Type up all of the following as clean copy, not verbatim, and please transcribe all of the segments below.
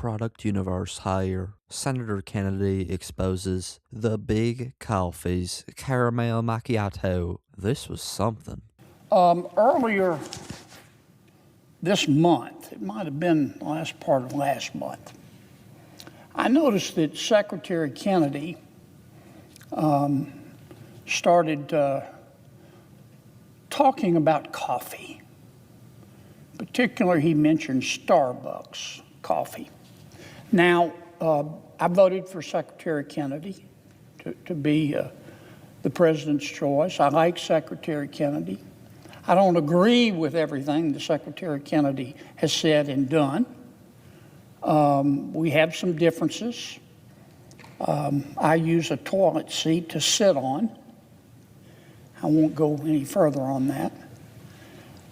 product universe here, Senator Kennedy exposes the Big Coffee's caramel macchiato. This was something. Earlier this month, it might have been the last part of last month, I noticed that Secretary Kennedy started talking about coffee. In particular, he mentioned Starbucks coffee. Now, I voted for Secretary Kennedy to be the president's choice. I like Secretary Kennedy. I don't agree with everything that Secretary Kennedy has said and done. We have some differences. I use a toilet seat to sit on. I won't go any further on that.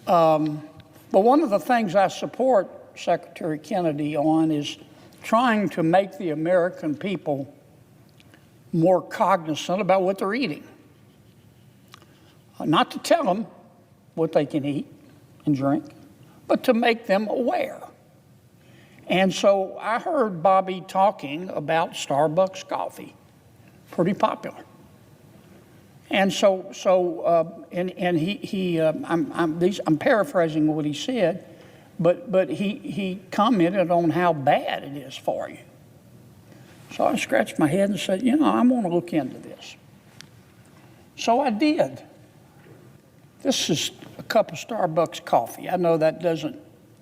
But one of the things I support Secretary Kennedy on is trying to make the American people more cognizant about what they're eating. Not to tell them what they can eat and drink, but to make them aware. And so I heard Bobby talking about Starbucks coffee, pretty popular. And I'm paraphrasing what he said, but he commented on how bad it is for you. So I scratched my head and said, I want to look into this. So I did. This is a cup of Starbucks coffee. I know that doesn't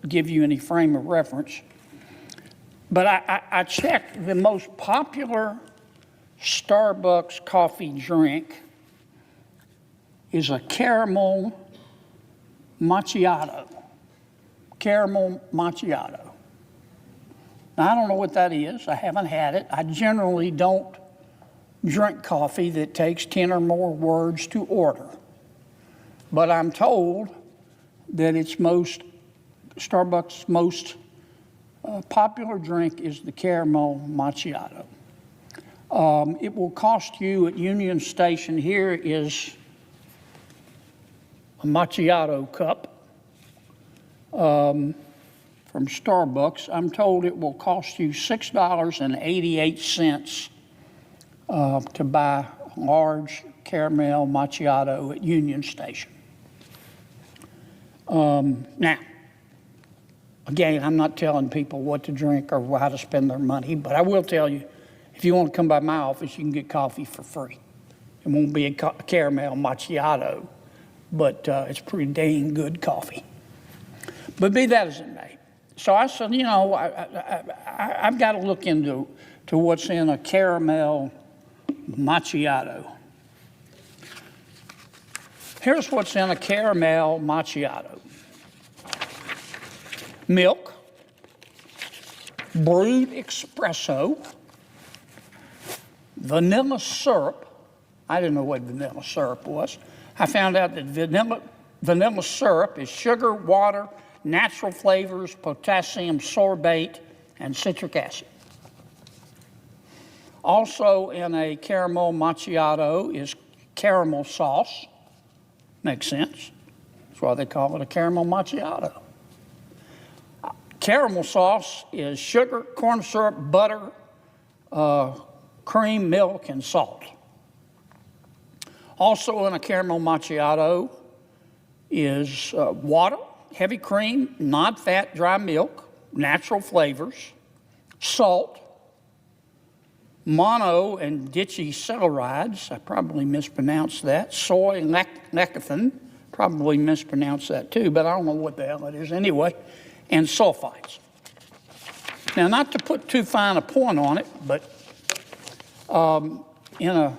give you any frame of reference, but I checked the most popular Starbucks coffee drink is a caramel macchiato. Caramel macchiato. Now, I don't know what that is. I haven't had it. I generally don't drink coffee that takes 10 or more words to order. But I'm told that Starbucks' most popular drink is the caramel macchiato. It will cost you at Union Station, here is a macchiato cup from Starbucks. I'm told it will cost you $6.88 to buy a large caramel macchiato at Union Station. Now, again, I'm not telling people what to drink or how to spend their money, but I will tell you, if you want to come by my office, you can get coffee for free. It won't be a caramel macchiato, but it's pretty dang good coffee. But be that as it may. So I said, I've got to look into what's in a caramel macchiato. Here's what's in a caramel macchiato. Milk, brewed espresso, vanilla syrup. I didn't know what vanilla syrup was. I found out that vanilla syrup is sugar, water, natural flavors, potassium sorbate, and citric acid. Also in a caramel macchiato is caramel sauce. Makes sense. That's why they call it a caramel macchiato. Caramel sauce is sugar, corn syrup, butter, cream, milk, and salt. Also in a caramel macchiato is water, heavy cream, non-fat dry milk, natural flavors, salt, mono and diacylsaccharides, I probably mispronounced that, soy lecithin, probably mispronounced that too, but I don't know what the hell it is anyway, and sulfites. Now, not to put too fine a point on it, but in a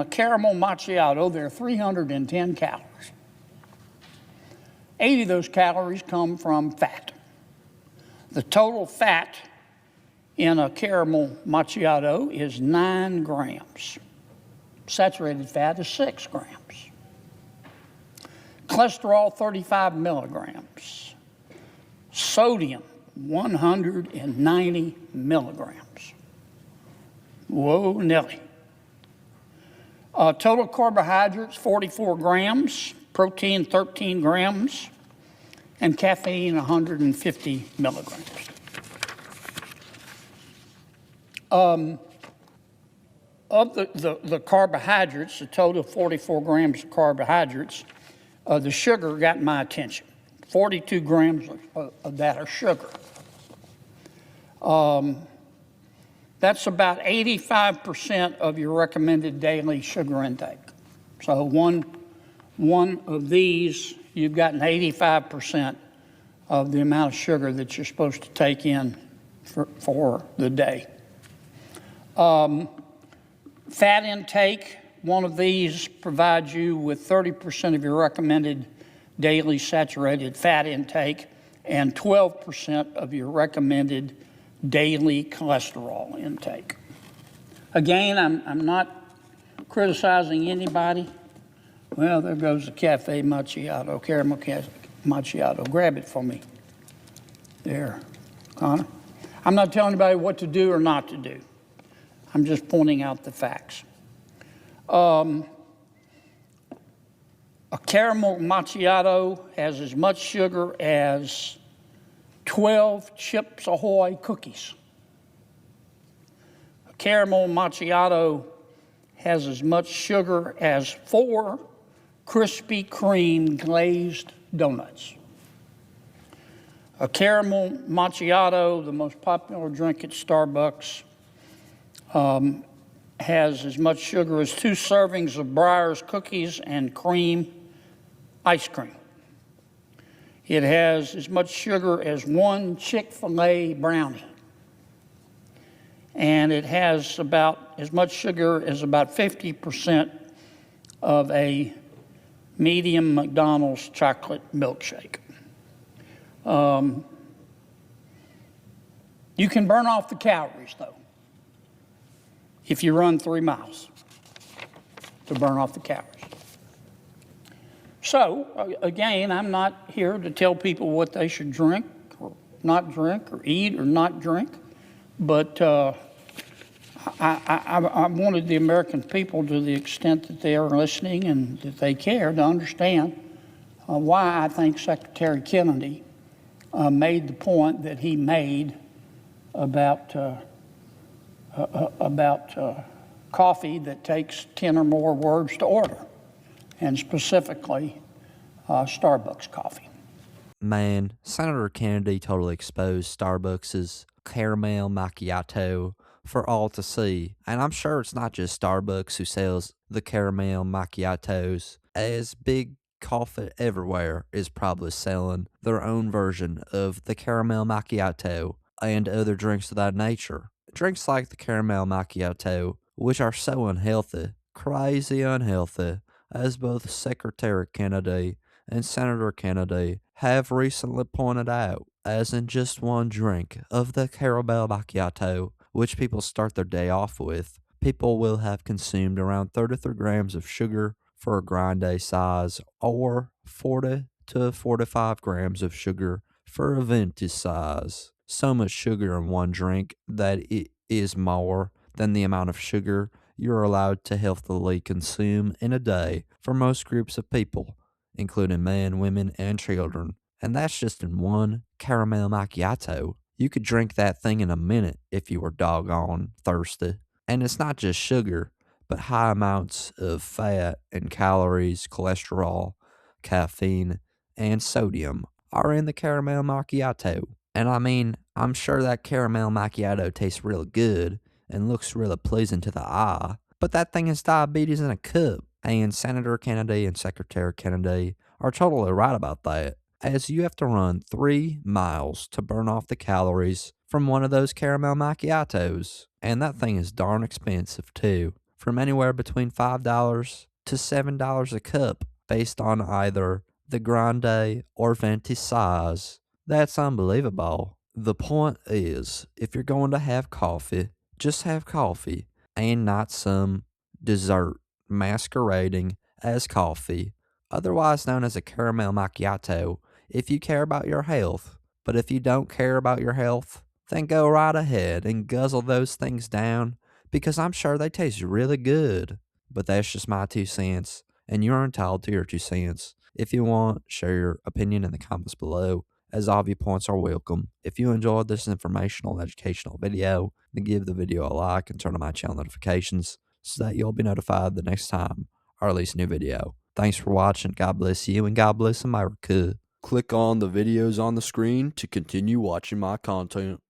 caramel macchiato, there are 310 calories. 80 of those calories come from fat. The total fat in a caramel macchiato is 9 grams. Saturated fat is 6 grams. Cholesterol, 35 milligrams. Sodium, 190 milligrams. Whoa, Nelly. Total carbohydrates, 44 grams. Protein, 13 grams. And caffeine, 150 milligrams. Of the carbohydrates, the total 44 grams of carbohydrates, the sugar got my attention. 42 grams of that are sugar. That's about 85% of your recommended daily sugar intake. So one of these, you've gotten 85% of the amount of sugar that you're supposed to take in for the day. Fat intake, one of these provides you with 30% of your recommended daily saturated fat intake and 12% of your recommended daily cholesterol intake. Again, I'm not criticizing anybody. Well, there goes the cafe macchiato, caramel macchiato. Grab it for me. There, Connor. I'm not telling anybody what to do or not to do. I'm just pointing out the facts. A caramel macchiato has as much sugar as 12 Chips Ahoy cookies. A caramel macchiato has as much sugar as 4 Krispy Kreme glazed donuts. A caramel macchiato, the most popular drink at Starbucks, has as much sugar as 2 servings of Breyer's cookies and cream ice cream. It has as much sugar as 1 Chick-fil-A brownie. And it has about as much sugar as about 50% of a medium McDonald's chocolate milkshake. You can burn off the calories, though, if you run 3 miles to burn off the calories. So, again, I'm not here to tell people what they should drink or not drink or eat or not drink, but I wanted the American people, to the extent that they are listening and that they care, to understand why I think Secretary Kennedy made the point that he made about coffee that takes 10 or more words to order, and specifically Starbucks coffee. Man, Senator Kennedy totally exposed Starbucks' caramel macchiato for all to see. And I'm sure it's not just Starbucks who sells the caramel macchiatos, as Big Coffee Everywhere is probably selling their own version of the caramel macchiato and other drinks of that nature. Drinks like the caramel macchiato, which are so unhealthy, crazy unhealthy, as both Secretary Kennedy and Senator Kennedy have recently pointed out, as in just one drink of the caramel macchiato, which people start their day off with, people will have consumed around 33 grams of sugar for a grande size, or 40 to 45 grams of sugar for a venti size. So much sugar in one drink that it is more than the amount of sugar you're allowed to healthily consume in a day for most groups of people, including men, women, and children. And that's just in one caramel macchiato. You could drink that thing in a minute if you were doggone thirsty. And it's not just sugar, but high amounts of fat and calories, cholesterol, caffeine, and sodium are in the caramel macchiato. And I mean, I'm sure that caramel macchiato tastes real good and looks really pleasing to the eye, but that thing is diabetes in a cup. And Senator Kennedy and Secretary Kennedy are totally right about that, as you have to run 3 miles to burn off the calories from one of those caramel macchiatos. And that thing is darn expensive too, from anywhere between $5 to $7 a cup, based on either the grande or venti size. That's unbelievable. The point is, if you're going to have coffee, just have coffee and not some dessert masquerading as coffee, otherwise known as a caramel macchiato, if you care about your health. But if you don't care about your health, then go right ahead and guzzle those things down, because I'm sure they taste really good. But that's just my 2 cents, and you're entitled to your 2 cents. If you want, share your opinion in the comments below. as all viewpoints are welcome. If you enjoyed this informational and educational video, then give the video a like and turn on my channel notifications so that you'll be notified the next time I release a new video. Thanks for watching. God bless you and God bless America. Click on the videos on the screen to continue watching my content.